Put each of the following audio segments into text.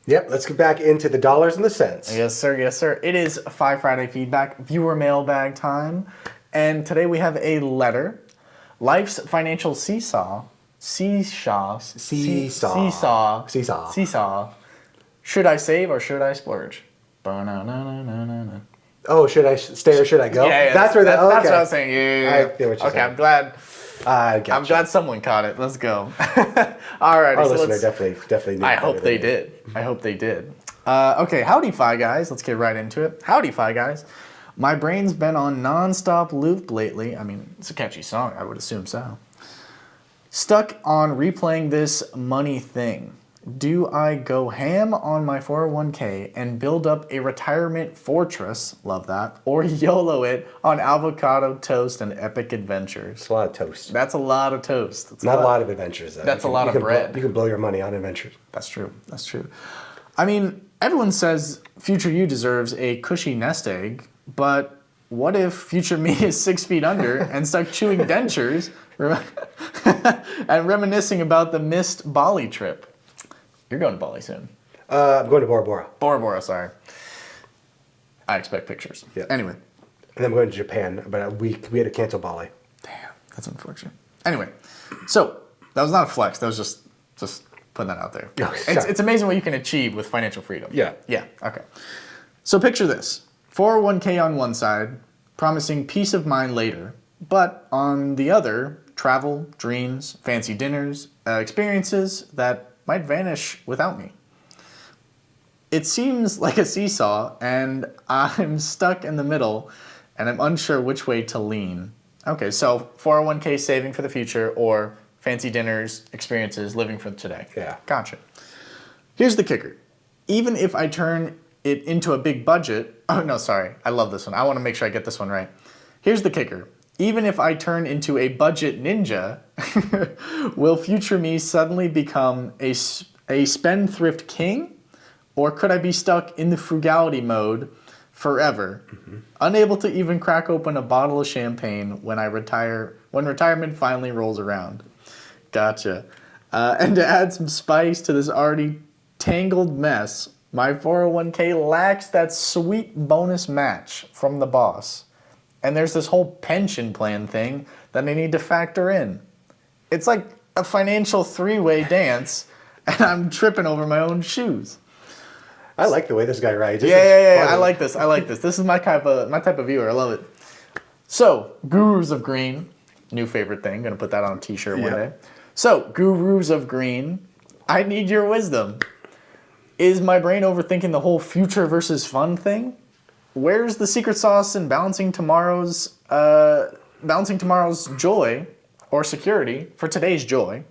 Yep, let's get back into the dollars and the cents. Yes, sir. Yes, sir. It is Five Friday feedback, viewer mailbag time. And today we have a letter. Life's financial seesaw. Seesaw. Should I save or should I splurge? Ba-na-na-na-na-na. Oh, should I stay or should I go? Yeah, that's where that's okay. what I was saying. Yeah. I get what you're okay, saying. I'm glad. Gotcha. I'm glad someone caught it. Let's go. All right. Our listener definitely knew. I hope they did. I hope they did. Okay, howdy, Fi Guys. Let's get right into it. Howdy, Fi Guys. My brain's been on non-stop loop lately. I mean, it's a catchy song. I would assume so. Stuck on replaying this money thing. Do I go ham on my 401k and build up a retirement fortress, love that, or YOLO it on avocado toast and epic adventures? It's a lot of toast. That's a lot of toast. That's Not a lot of adventures, though. That's a lot of bread. You can blow your money on adventures. That's true. That's true. I mean, everyone says future you deserves a cushy nest egg, but what if future me is 6 feet under and stuck chewing dentures and reminiscing about the missed Bali trip? You're going to Bali soon. I'm going to Bora Bora. Bora Bora, sorry. I expect pictures. Yeah. Anyway. And then I'm going to Japan, but we had to cancel Bali. Damn, that's unfortunate. Anyway, so that was not a flex. That was just putting that out there. Oh, it's amazing what you can achieve with financial freedom. Yeah. Yeah, okay. So picture this. 401k on one side, promising peace of mind later, but on the other, travel, dreams, fancy dinners, experiences that might vanish without me. It seems like a seesaw, and I'm stuck in the middle, and I'm unsure which way to lean. Okay, so 401k saving for the future, or fancy dinners, experiences, living for today. Yeah. Gotcha. Here's the kicker. Even if I turn it into a big budget, oh no, sorry, I love this one. I want to make sure I get this one right. Here's the kicker. Even if I turn into a budget ninja, will future me suddenly become a spendthrift king? Or could I be stuck in the frugality mode forever, unable to even crack open a bottle of champagne when retirement finally rolls around? Gotcha. And to add some spice to this already tangled mess, my 401k lacks that sweet bonus match from the boss. And there's this whole pension plan thing that I need to factor in. It's like a financial three-way dance, and I'm tripping over my own shoes. I like the way this guy writes. Yeah. I like this. This is my type of viewer. I love it. So, Gurus of Green, new favorite thing. Gonna put that on a t-shirt one day. So, Gurus of Green, I need your wisdom. Is my brain overthinking the whole future versus fun thing? Where's the secret sauce in balancing tomorrow's joy or security for today's joy?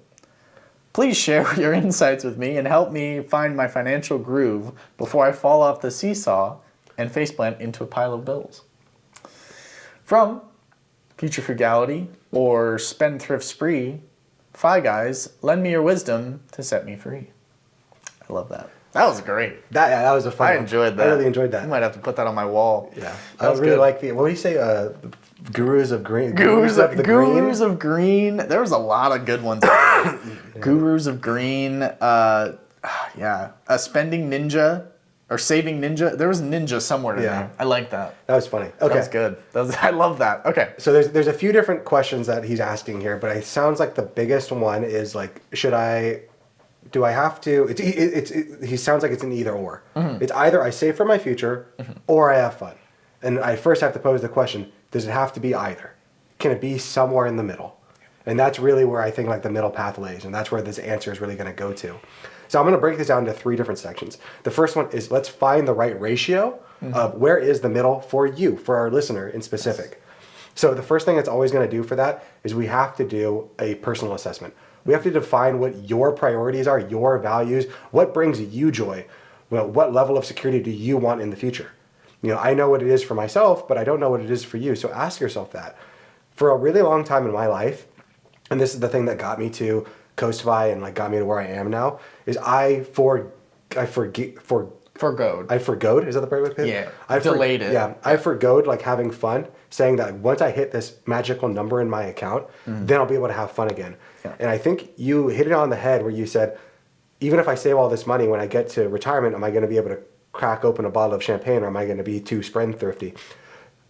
Please share your insights with me and help me find my financial groove before I fall off the seesaw and faceplant into a pile of bills. From Future Frugality or Spendthrift Spree, Fi Guys, lend me your wisdom to set me free. I love that. That was great. That was a fun one. I enjoyed that. I really enjoyed that. I might have to put that on my wall. Yeah. I really like what do you say? Gurus of Green? Gurus of Green. There was a lot of good ones. Gurus of Green. A spending ninja or saving ninja. There was ninja somewhere in there. I like that. That was funny. Okay. That was good. I love that. Okay. So there's a few different questions that he's asking here, but it sounds like the biggest one is like, do I have to? He sounds like it's an either or. Mm-hmm. It's either I save for my future or I have fun. And I first have to pose the question, does it have to be either? Can it be somewhere in the middle? And that's really where I think like the middle path lays, and that's where this answer is really going to go to. So I'm going to break this down into 3 different sections. The first one is let's find the right ratio of where is the middle for you, for our listener in specific. Yes. So the first thing it's always going to do for that is we have to do a personal assessment. We have to define what your priorities are, your values, what brings you joy. Well, what level of security do you want in the future? You know, I know what it is for myself, but I don't know what it is for you. So ask yourself that. For a really long time in my life, and this is the thing that got me to Coastify and like got me to where I am now, is I forgoed. Is that the right way to put it? Yeah. I delayed it. Yeah. I forgoed like having fun, saying that once I hit this magical number in my account, then I'll be able to have fun again. Yeah. And I think you hit it on the head where you said, even if I save all this money, when I get to retirement, am I going to be able to crack open a bottle of champagne, or am I going to be too spendthrifty?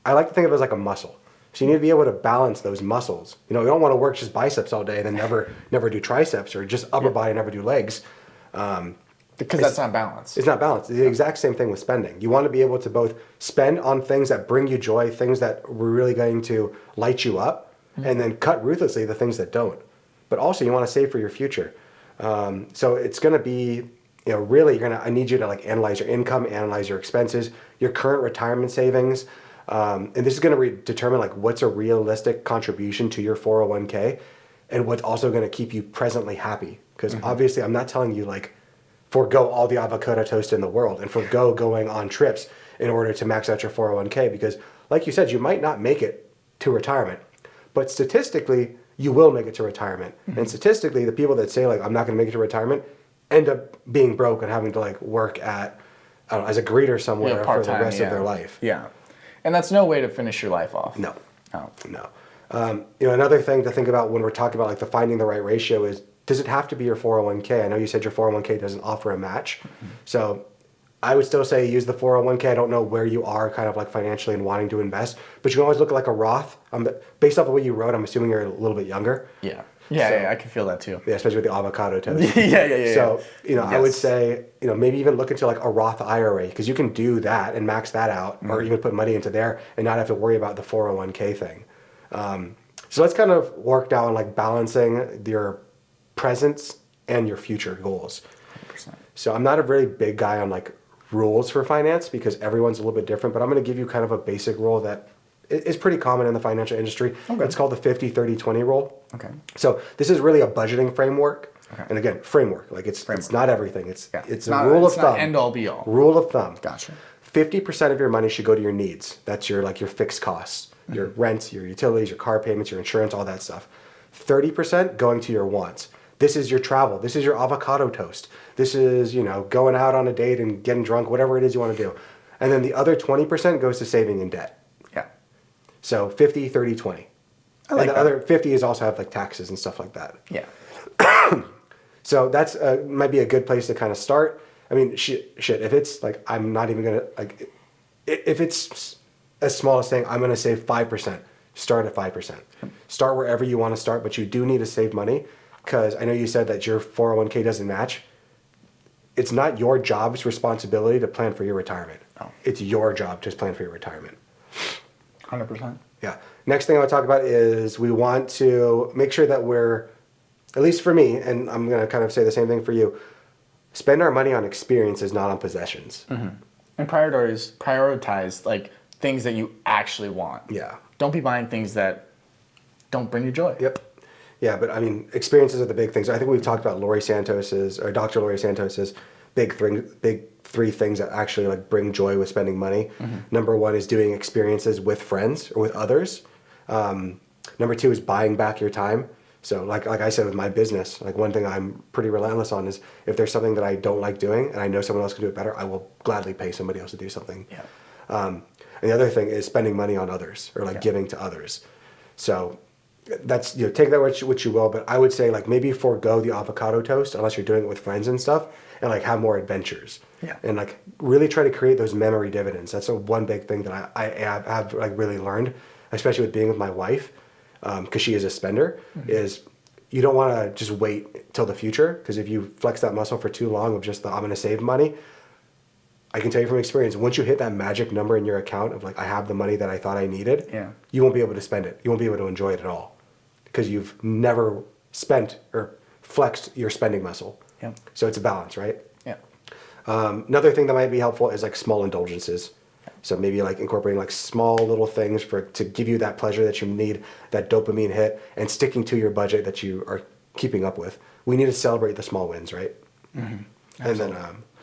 I like to think of it as like a muscle. So you need to be able to balance those muscles. You know, you don't want to work just biceps all day and then never do triceps, or just upper body and never do legs. Because that's not balanced. It's not balanced. It's the exact same thing with spending. You want to be able to both spend on things that bring you joy, things that were really going to light you up, and then cut ruthlessly the things that don't. But also you want to save for your future. So it's going to be, you know, really I need you to like analyze your income, analyze your expenses, your current retirement savings. And this is going to determine like what's a realistic contribution to your 401k, and what's also going to keep you presently happy. Because obviously I'm not telling you like forego all the avocado toast in the world and forego going on trips in order to max out your 401k, because like you said, you might not make it to retirement, but statistically you will make it to retirement. And statistically, the people that say like, I'm not going to make it to retirement, end up being broke and having to like work at, I don't know, as a greeter somewhere for the rest of their life. Yeah. And that's no way to finish your life off. No. Oh. No. You know, another thing to think about when we're talking about like the finding the right ratio is, does it have to be your 401k? I know you said your 401k doesn't offer a match. So I would still say use the 401k. I don't know where you are kind of like financially and wanting to invest, but you can always look at like a Roth. Based off of what you wrote, I'm assuming you're a little bit younger. Yeah. Yeah, I can feel that too. Yeah, especially with the avocado toast. Yeah. So, you know, I would say, you know, maybe even look into like a Roth IRA, because you can do that and max that out, or even put money into there and not have to worry about the 401k thing. So let's kind of work down like balancing your present and your future goals. 100%. So I'm not a really big guy on like rules for finance, because everyone's a little bit different, but I'm going to give you kind of a basic rule that is pretty common in the financial industry. Okay. It's called the 50-30-20 rule. Okay. So this is really a budgeting framework. Okay. And again, framework. Like it's not everything. It's a rule of thumb. It's not end all be all. Rule of thumb. Gotcha. 50% of your money should go to your needs. That's your like your fixed costs, your rent, your utilities, your car payments, your insurance, all that stuff. 30% going to your wants. This is your travel. This is your avocado toast. This is, you know, going out on a date and getting drunk, whatever it is you want to do. And then the other 20% goes to saving in debt. Yeah. So 50, 30, 20. And the other 50 is also have like taxes and stuff like that. Yeah. So that's might be a good place to kind of start. I mean, shit, if it's like, I'm not even going to, like, if it's as small as saying, I'm going to save 5%, start at 5%. Start wherever you want to start, but you do need to save money, because I know you said that your 401k doesn't match. It's not your job's responsibility to plan for your retirement. Oh. It's your job to plan for your retirement. 100%. Yeah. Next thing I want to talk about is we want to make sure that we're, at least for me, and I'm going to kind of say the same thing for you, spend our money on experiences, not on possessions. And prioritize like things that you actually want. Yeah. Don't be buying things that don't bring you joy. Yep. Yeah, but I mean, experiences are the big things. I think we've talked about Dr. Laurie Santos's big three things that actually like bring joy with spending money. Number one is doing experiences with friends or with others. Number two is buying back your time. So like I said with my business, like one thing I'm pretty relentless on is if there's something that I don't like doing and I know someone else can do it better, I will gladly pay somebody else to do something. Yeah. And the other thing is spending money on others, or like giving to others. So that's, you know, take that what you will, but I would say like maybe forego the avocado toast unless you're doing it with friends and stuff, and like have more adventures. Yeah. And like really try to create those memory dividends. That's one big thing that I have like really learned, especially with being with my wife, because she is a spender, is you don't want to just wait till the future, because if you flex that muscle for too long of just I'm going to save money, I can tell you from experience, once you hit that magic number in your account of like, I have the money that I thought I needed, you won't be able to spend it. You won't be able to enjoy it at all, because you've never spent or flexed your spending muscle. Yeah. So it's a balance, right? Yeah. Another thing that might be helpful is like small indulgences. So maybe like incorporating like small little things to give you that pleasure that you need, that dopamine hit, and sticking to your budget that you are keeping up with. We need to celebrate the small wins, right? And then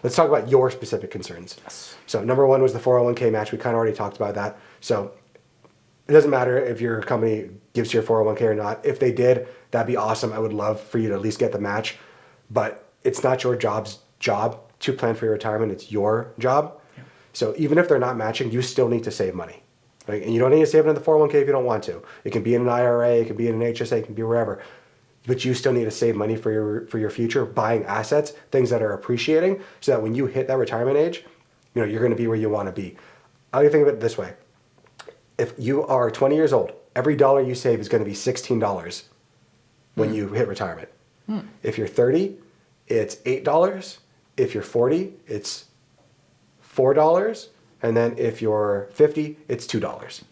let's talk about your specific concerns. Yes. So number one was the 401k match. We kind of already talked about that. So it doesn't matter if your company gives you your 401k or not. If they did, that'd be awesome. I would love for you to at least get the match. But it's not your job to plan for your retirement. It's your job. Yeah. So even if they're not matching, you still need to save money. Right? And you don't need to save it in the 401k if you don't want to. It can be in an IRA, it can be in an HSA, it can be wherever. but you still need to save money for your future, buying assets, things that are appreciating, so that when you hit that retirement age, you're going to be where you want to be. I think of it this way. If you are 20 years old, every dollar you save is going to be $16 when you hit retirement. If you're 30, it's $8. If you're 40, it's $4. And then if you're 50, it's $2.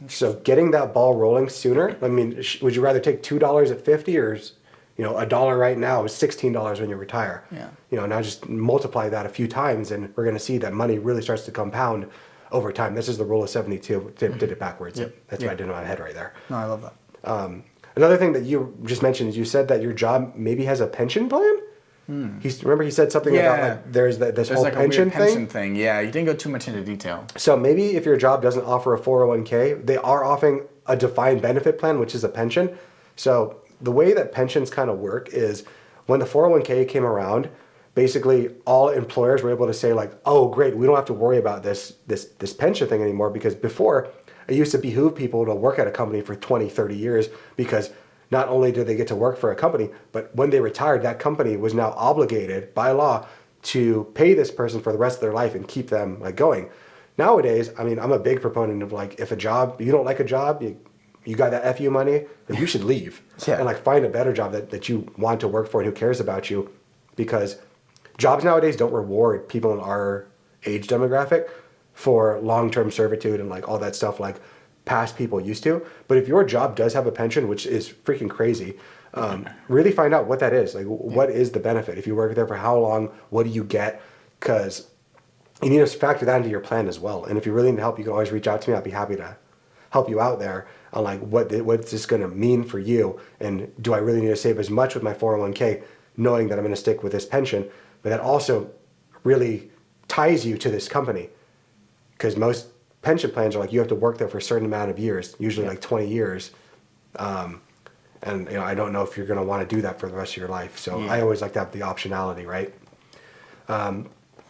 So getting that ball rolling sooner, I mean, would you rather take $2 at 50 or, a dollar right now is $16 when you retire? Yeah. Now just multiply that a few times and we're going to see that money really starts to compound over time. This is the rule of 72. Did it backwards. Yep. That's what I did in my head right there. No, I love that. Another thing that you just mentioned is you said that your job maybe has a pension plan? Remember he said something about like there's whole like pension a weird pension thing. Yeah, you didn't go too much into detail. So maybe if your job doesn't offer a 401k, they are offering a defined benefit plan, which is a pension. So the way that pensions kind of work is when the 401k came around, basically all employers were able to say like, oh great, we don't have to worry about this pension thing anymore, because before it used to behoove people to work at a company for 20, 30 years, because not only did they get to work for a company, but when they retired, that company was now obligated by law to pay this person for the rest of their life and keep them like going. Nowadays, I mean, I'm a big proponent of like, if you don't like a job, you got that FU money, then you should leave and like find a better job that you want to work for and who cares about you, because jobs nowadays don't reward people in our age demographic for long-term servitude and like all that stuff like past people used to. But if your job does have a pension, which is freaking crazy, really find out what that is. Like, what is the benefit? If you work there for how long, what do you get? Because you need to factor that into your plan as well. And if you really need help, you can always reach out to me. I'll be happy to help you out there on like what's this going to mean for you, and do I really need to save as much with my 401k, knowing that I'm going to stick with this pension, but that also really ties you to this company, because most pension plans are like you have to work there for a certain amount of years, usually like 20 years. And I don't know if you're going to want to do that for the rest of your life. So I always like to have the optionality, right? And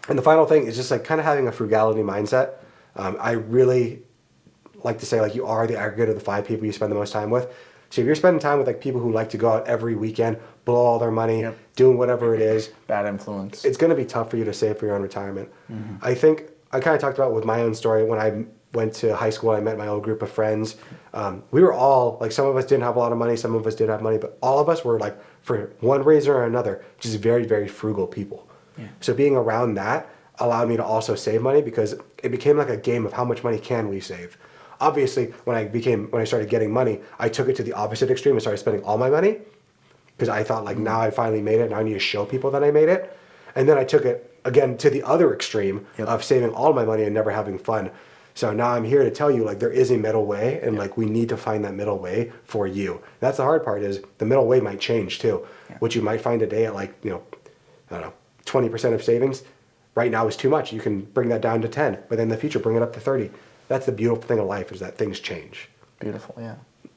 the final thing is just like kind of having a frugality mindset. I really like to say like you are the aggregate of the 5 people you spend the most time with. So if you're spending time with like people who like to go out every weekend, blow all their money, doing whatever it is, bad influence, it's going to be tough for you to save for your own retirement. I think I kind of talked about with my own story when I went to high school. I met my old group of friends. We were all like, some of us didn't have a lot of money, some of us did have money, but all of us were like, for one reason or another, just very, very frugal people. So being around that allowed me to also save money, because it became like a game of how much money can we save. Obviously, when I started getting money, I took it to the opposite extreme and started spending all my money, because I thought like, now I finally made it, now I need to show people that I made it. And then I took it again to the other extreme of saving all my money and never having fun. So now I'm here to tell you like there is a middle way, and like we need to find that middle way for you. That's the hard part, is the middle way might change too. What you might find today at like, I don't know, 20% of savings right now is too much. You can bring that down to 10, but then in the future bring it up to 30. That's the beautiful thing of life, is that things change. Beautiful, yeah.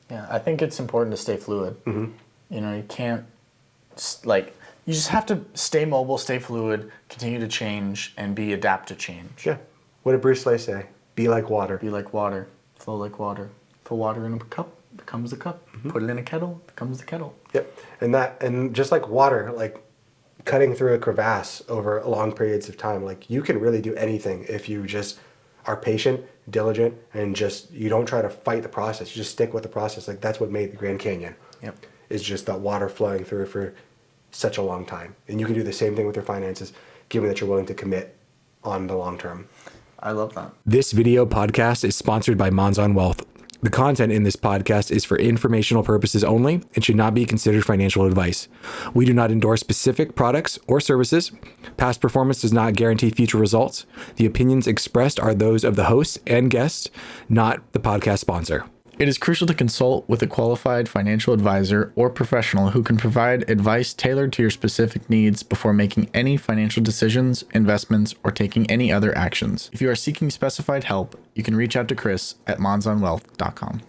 Yeah, I think it's important to stay fluid. You can't, like, you just have to stay mobile, stay fluid, continue to change, and be adapt to change. Yeah. What did Bruce Lee say? Be like water. Be like water. Flow like water. Put water in a cup, becomes a cup. Put it in a kettle, becomes the kettle. Yep. And just like water, like cutting through a crevasse over long periods of time, like you can really do anything if you just are patient, diligent, and just, you don't try to fight the process. You just stick with the process. Like that's what made the Grand Canyon. Is just that water flowing through for such a long time. And you can do the same thing with your finances, given that you're willing to commit on the long term. I love that. This video podcast is sponsored by Monzon Wealth. The content in this podcast is for informational purposes only and should not be considered financial advice. We do not endorse specific products or services. Past performance does not guarantee future results. The opinions expressed are those of the hosts and guests, not the podcast sponsor. It is crucial to consult with a qualified financial advisor or professional who can provide advice tailored to your specific needs before making any financial decisions, investments, or taking any other actions. If you are seeking specified help, you can reach out to Chris at monzonwealth.com.